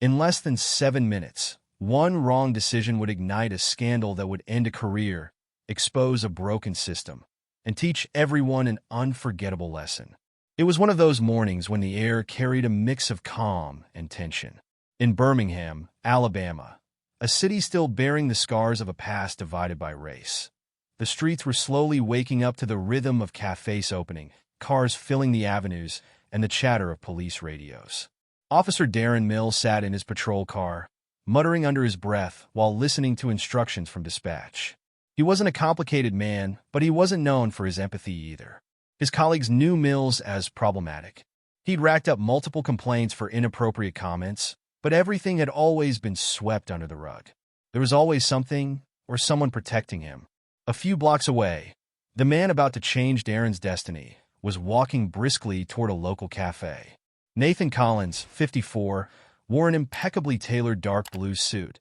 In less than 7 minutes, one wrong decision would ignite a scandal that would end a career, expose a broken system, and teach everyone an unforgettable lesson. It was one of those mornings when the air carried a mix of calm and tension. In Birmingham, Alabama, a city still bearing the scars of a past divided by race, the streets were slowly waking up to the rhythm of cafes opening, cars filling the avenues, and the chatter of police radios. Officer Darren Mills sat in his patrol car, muttering under his breath while listening to instructions from dispatch. He wasn't a complicated man, but he wasn't known for his empathy either. His colleagues knew Mills as problematic. He'd racked up multiple complaints for inappropriate comments, but everything had always been swept under the rug. There was always something or someone protecting him. A few blocks away, the man about to change Darren's destiny was walking briskly toward a local cafe. Nathan Collins, 54, wore an impeccably tailored dark blue suit,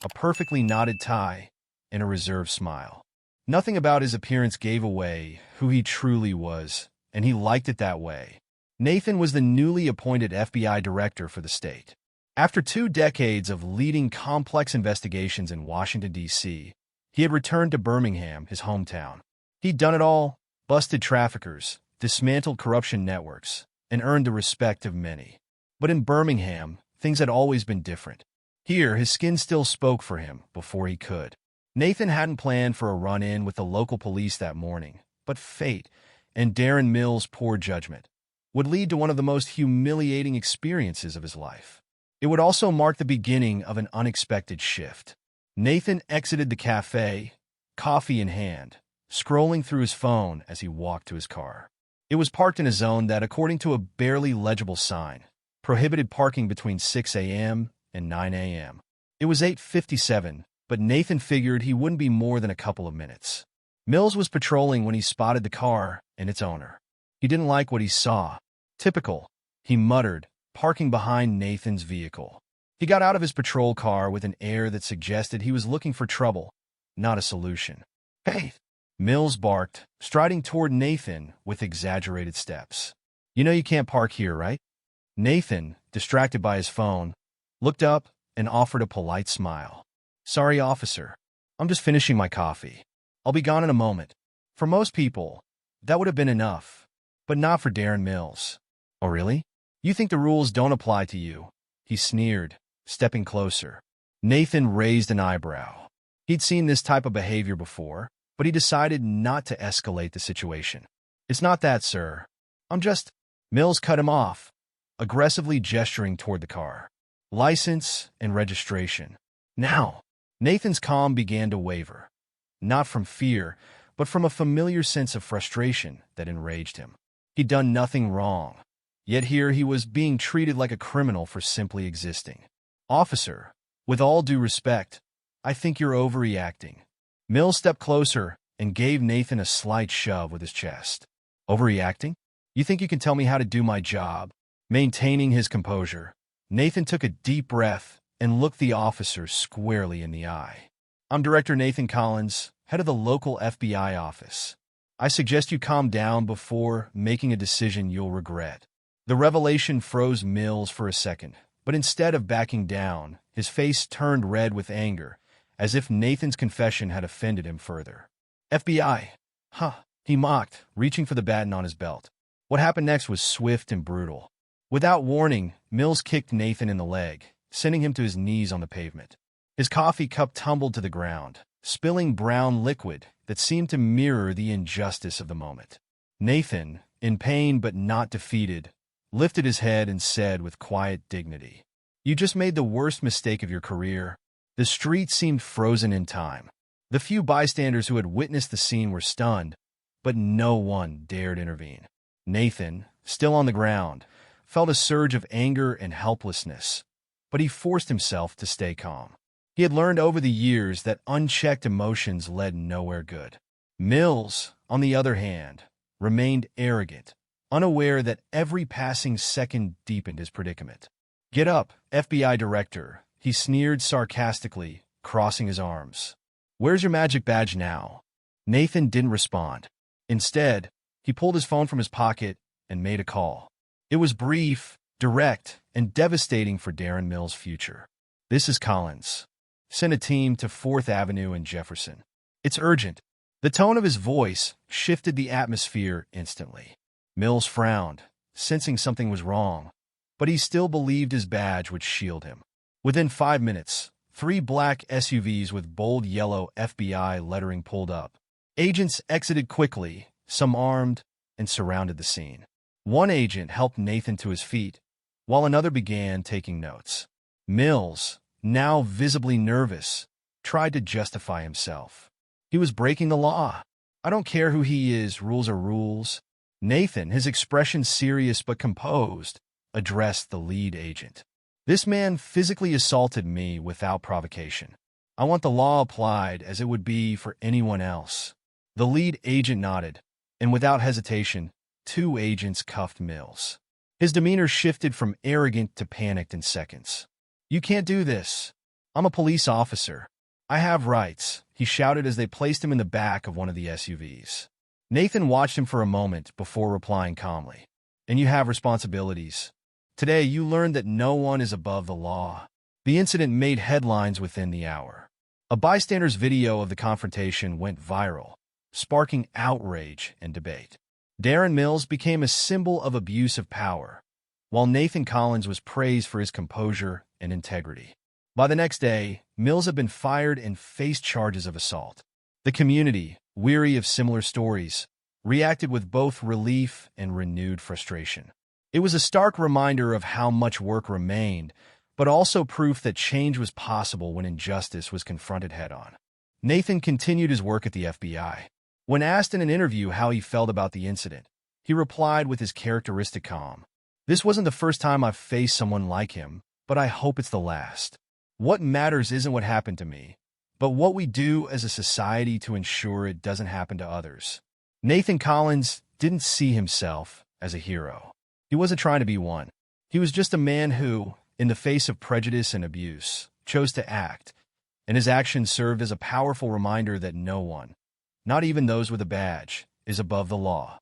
a perfectly knotted tie, and a reserved smile. Nothing about his appearance gave away who he truly was, and he liked it that way. Nathan was the newly appointed FBI director for the state. After 2 decades of leading complex investigations in Washington, D.C., he had returned to Birmingham, his hometown. He'd done it all, busted traffickers, dismantled corruption networks, and earned the respect of many. But in Birmingham, things had always been different. Here, his skin still spoke for him before he could. Nathan hadn't planned for a run-in with the local police that morning, but fate, and Darren Mills' poor judgment, would lead to one of the most humiliating experiences of his life. It would also mark the beginning of an unexpected shift. Nathan exited the cafe, coffee in hand, scrolling through his phone as he walked to his car. It was parked in a zone that, according to a barely legible sign, prohibited parking between 6 a.m. and 9 a.m. It was 8:57, but Nathan figured he wouldn't be more than a couple of minutes. Mills was patrolling when he spotted the car and its owner. He didn't like what he saw. Typical, he muttered, parking behind Nathan's vehicle. He got out of his patrol car with an air that suggested he was looking for trouble, not a solution. "Hey!" Mills barked, striding toward Nathan with exaggerated steps. "You know you can't park here, right?" Nathan, distracted by his phone, looked up and offered a polite smile. "Sorry, officer. I'm just finishing my coffee. I'll be gone in a moment." For most people, that would have been enough, but not for Darren Mills. "Oh, really? You think the rules don't apply to you?" he sneered, stepping closer. Nathan raised an eyebrow. He'd seen this type of behavior before, but he decided not to escalate the situation. "It's not that, sir. I'm just—" Mills cut him off, aggressively gesturing toward the car. "License and registration. Now." Nathan's calm began to waver, not from fear, but from a familiar sense of frustration that enraged him. He'd done nothing wrong, yet here he was being treated like a criminal for simply existing. "Officer, with all due respect, I think you're overreacting." Mills stepped closer and gave Nathan a slight shove with his chest. "Overreacting? You think you can tell me how to do my job?" Maintaining his composure, Nathan took a deep breath and looked the officer squarely in the eye. "I'm Director Nathan Collins, head of the local FBI office. I suggest you calm down before making a decision you'll regret." The revelation froze Mills for a second, but instead of backing down, his face turned red with anger, as if Nathan's confession had offended him further. "FBI? Huh," he mocked, reaching for the baton on his belt. What happened next was swift and brutal. Without warning, Mills kicked Nathan in the leg, sending him to his knees on the pavement. His coffee cup tumbled to the ground, spilling brown liquid that seemed to mirror the injustice of the moment. Nathan, in pain but not defeated, lifted his head and said with quiet dignity, "You just made the worst mistake of your career." The street seemed frozen in time. The few bystanders who had witnessed the scene were stunned, but no one dared intervene. Nathan, still on the ground, felt a surge of anger and helplessness, but he forced himself to stay calm. He had learned over the years that unchecked emotions led nowhere good. Mills, on the other hand, remained arrogant, unaware that every passing second deepened his predicament. "Get up, FBI director," he sneered sarcastically, crossing his arms. "Where's your magic badge now?" Nathan didn't respond. Instead, he pulled his phone from his pocket and made a call. It was brief, direct, and devastating for Darren Mills' future. "This is Collins. Send a team to 4th Avenue and Jefferson. It's urgent." The tone of his voice shifted the atmosphere instantly. Mills frowned, sensing something was wrong, but he still believed his badge would shield him. Within 5 minutes, 3 black SUVs with bold yellow FBI lettering pulled up. Agents exited quickly, some armed, and surrounded the scene. One agent helped Nathan to his feet, while another began taking notes. Mills, now visibly nervous, tried to justify himself. He was breaking the law. "I don't care who he is, rules are rules." Nathan, his expression serious but composed, addressed the lead agent. "This man physically assaulted me without provocation. I want the law applied as it would be for anyone else." The lead agent nodded, and without hesitation, 2 agents cuffed Mills. His demeanor shifted from arrogant to panicked in seconds. "You can't do this. I'm a police officer. I have rights," he shouted as they placed him in the back of one of the SUVs. Nathan watched him for a moment before replying calmly. "And you have responsibilities. Today you learned that no one is above the law." The incident made headlines within the hour. A bystander's video of the confrontation went viral, sparking outrage and debate. Darren Mills became a symbol of abuse of power, while Nathan Collins was praised for his composure and integrity. By the next day, Mills had been fired and faced charges of assault. The community, weary of similar stories, reacted with both relief and renewed frustration. It was a stark reminder of how much work remained, but also proof that change was possible when injustice was confronted head-on. Nathan continued his work at the FBI. When asked in an interview how he felt about the incident, he replied with his characteristic calm, "This wasn't the first time I've faced someone like him, but I hope it's the last. What matters isn't what happened to me, but what we do as a society to ensure it doesn't happen to others." Nathan Collins didn't see himself as a hero. He wasn't trying to be one. He was just a man who, in the face of prejudice and abuse, chose to act, and his actions served as a powerful reminder that no one, not even those with a badge, is above the law.